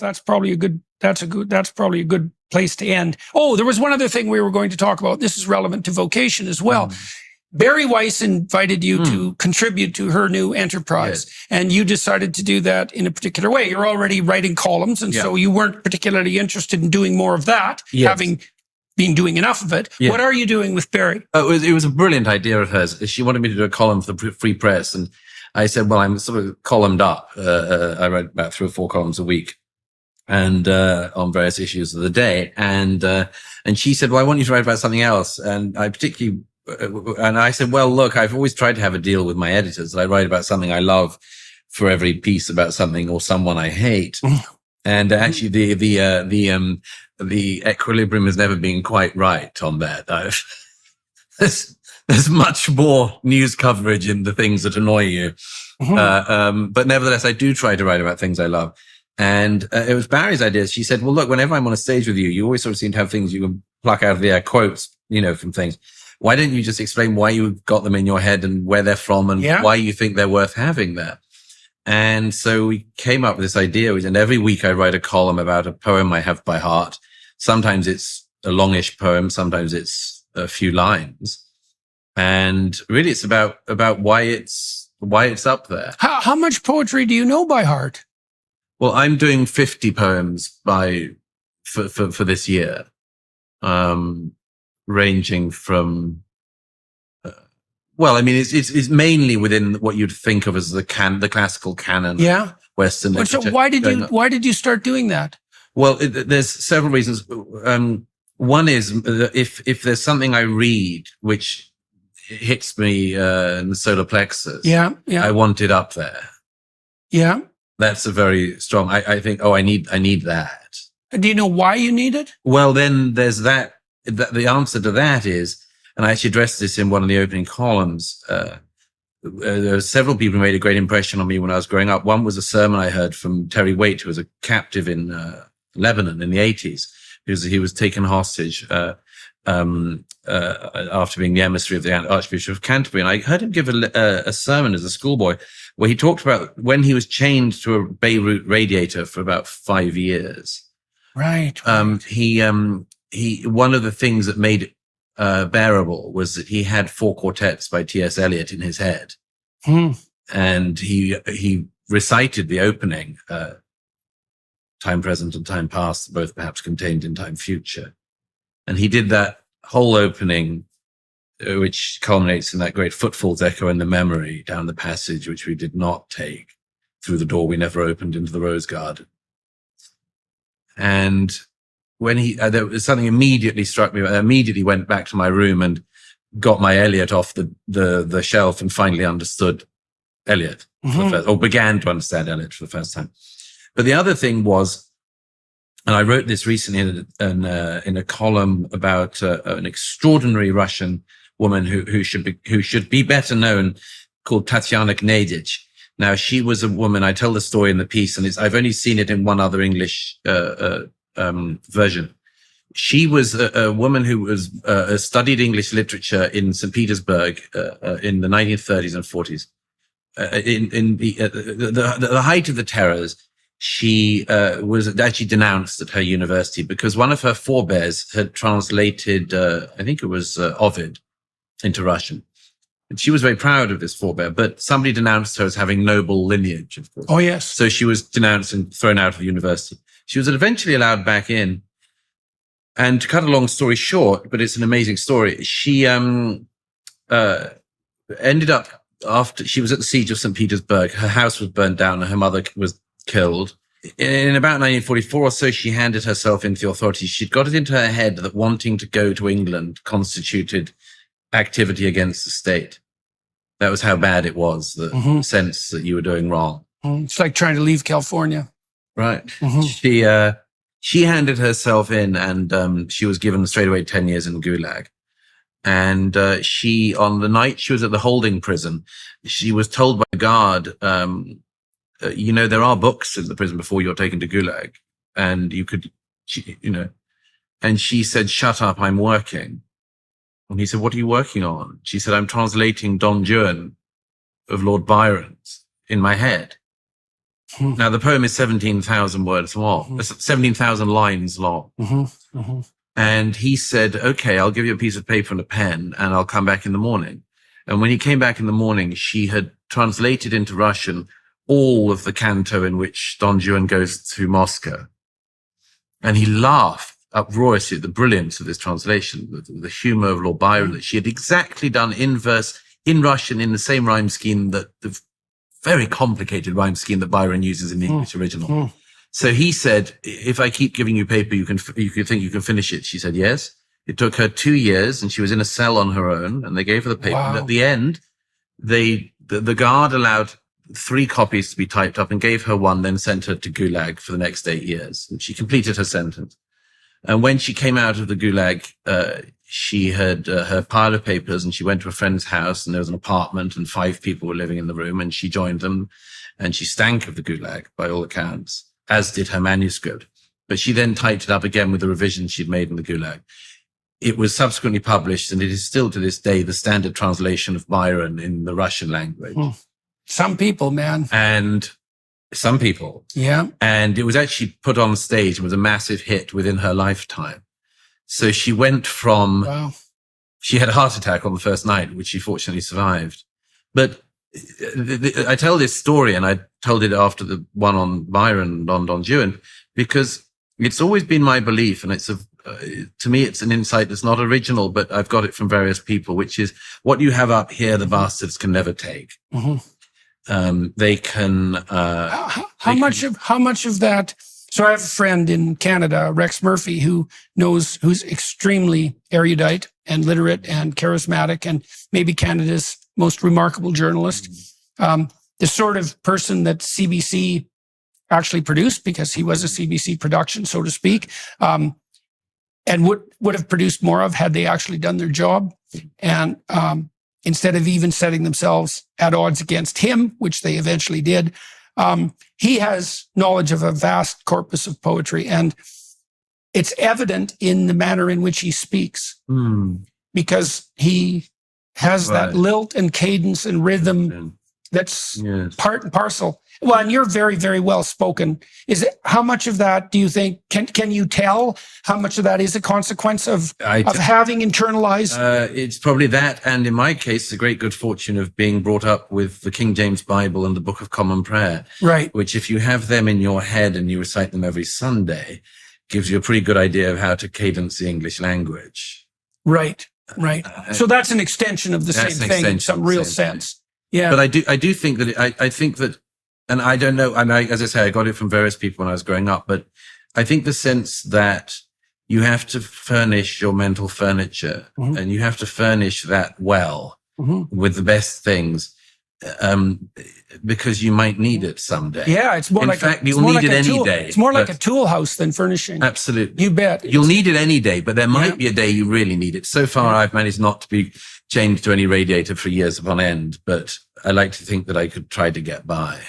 That's probably a good place to end. Oh, there was one other thing we were going to talk about. This is relevant to vocation as well. Barry Weiss invited you to contribute to her new enterprise, and you decided to do that in a particular way. You're already writing columns, and so you weren't particularly interested in doing more of that, having been doing enough of it. What are you doing with Barry? It was a brilliant idea of hers. She wanted me to do a column for the Free Press, and I said, well, I'm sort of columned up. I write about 3 or 4 columns a week, and on various issues of the day. And she said, well, I want you to write about something else. And I said, well, look, I've always tried to have a deal with my editors. I write about something I love for every piece about something or someone I hate. And actually the equilibrium has never been quite right on that. There's much more news coverage in the things that annoy you. But nevertheless, I do try to write about things I love. And it was Barry's idea. She said, well, look, whenever I'm on a stage with you, you always sort of seem to have things you can pluck out of the air, quotes, from things. Why don't you just explain why you got them in your head and where they're from and why you think they're worth having there? And so we came up with this idea. And every week I write a column about a poem I have by heart. Sometimes it's a longish poem. Sometimes it's a few lines. And really it's about why it's up there. How much poetry do you know by heart? Well, I'm doing 50 poems for this year. Ranging from, it's mainly within what you'd think of as the classical canon. Western literature. So why did you start doing that? Well, there's several reasons. One is if there's something I read which hits me in the solar plexus, I want it up there. That's a very strong. I think. I need that. Do you know why you need it? Well, then there's that. The answer to that is, and I actually addressed this in one of the opening columns, there were several people who made a great impression on me when I was growing up. One was a sermon I heard from Terry Waite, who was a captive in Lebanon in the 80s. He was taken hostage after being the emissary of the Archbishop of Canterbury. And I heard him give a sermon as a schoolboy where he talked about when he was chained to a Beirut radiator for about 5 years. Right. One of the things that made it bearable was that he had 4 quartets by T.S. Eliot in his head. And he recited the opening, time present and time past, both perhaps contained in time future. And he did that whole opening, which culminates in that great footfalls echo in the memory down the passage, which we did not take, through the door we never opened into the rose garden. And when there was something immediately struck me. I immediately went back to my room and got my Eliot off the shelf and finally understood Eliot, or began to understand Eliot for the first time. But the other thing was, and I wrote this recently in a column about an extraordinary Russian woman who should be better known, called Tatiana Gnedich. Now, she was a woman. I tell the story in the piece, and I've only seen it in one other English version. She was a woman who was studied English literature in St. Petersburg in the 1930s and 40s. In the height of the terrors, she was actually denounced at her university because one of her forebears had translated, I think it was Ovid, into Russian. And she was very proud of this forebear, but somebody denounced her as having noble lineage, of course. Oh, yes. So she was denounced and thrown out of the university. She was eventually allowed back in. And to cut a long story short, but it's an amazing story, she ended up, after she was at the siege of St. Petersburg, her house was burnt down and her mother was killed. In about 1944 or so, she handed herself into the authorities. She'd got it into her head that wanting to go to England constituted activity against the state. That was how bad it was, the sense that you were doing wrong. It's like trying to leave California. Right. She handed herself in and she was given straight away 10 years in Gulag. And she, on the night she was at the holding prison, she was told by the guard, there are books in the prison before you're taken to Gulag. And you could, and she said, shut up, I'm working. And he said, what are you working on? She said, I'm translating Don Juan of Lord Byron's in my head. Now, the poem is 17,000 words long, 17,000 lines long. And he said, okay, I'll give you a piece of paper and a pen and I'll come back in the morning. And when he came back in the morning, she had translated into Russian all of the canto in which Don Juan goes to Moscow. And he laughed uproariously at the brilliance of this translation, the humor of Lord Byron, that she had exactly done in verse, in Russian, in the same rhyme scheme, that the very complicated rhyme scheme that Byron uses in the English original. So he said, if I keep giving you paper, you think you can finish it. She said, yes. It took her 2 years and she was in a cell on her own and they gave her the paper. And at the end, the guard allowed 3 copies to be typed up and gave her one, then sent her to Gulag for the next 8 years. And she completed her sentence. And when she came out of the Gulag, she had her pile of papers and she went to a friend's house and there was an apartment and 5 people were living in the room and she joined them and she stank of the Gulag by all accounts, as did her manuscript. But she then typed it up again with the revisions she'd made in the Gulag. It was subsequently published and it is still to this day the standard translation of Byron in the Russian language. Some people, man. And some people. Yeah. And it was actually put on stage and was a massive hit within her lifetime. So she went from, she had a heart attack on the first night, which she fortunately survived. But I tell this story, and I told it after the one on Byron, on Don Juan, because it's always been my belief, and it's to me, it's an insight that's not original, but I've got it from various people, which is what you have up here, the bastards can never take. They can, how much of that? So I have a friend in Canada, Rex Murphy, who's extremely erudite and literate and charismatic and maybe Canada's most remarkable journalist. The sort of person that CBC actually produced, because he was a CBC production, so to speak, and would have produced more of had they actually done their job. And instead of even setting themselves at odds against him, which they eventually did, he has knowledge of a vast corpus of poetry, and it's evident in the manner in which he speaks, because he has that lilt and cadence and rhythm that's part and parcel. Well, and you're very, very well spoken. How much of that do you think, can you tell how much of that is a consequence of having internalized? It's probably that. And in my case, the great good fortune of being brought up with the King James Bible and the Book of Common Prayer. Right. Which, if you have them in your head and you recite them every Sunday, gives you a pretty good idea of how to cadence the English language. Right. Right. So that's an extension of the same thing in some real sense. Yeah. But I do think that, I think that, and I don't know, as I say, I got it from various people when I was growing up, but I think the sense that you have to furnish your mental furniture and you have to furnish that well with the best things, because you might need it someday. Yeah. It's more in like, fact, you'll need it any day. It's more like a tool house than furnishing. Absolutely. You bet. You'll need it any day, but there might be a day you really need it. So far, I've managed not to be chained to any radiator for years upon end, but I like to think that I could try to get by.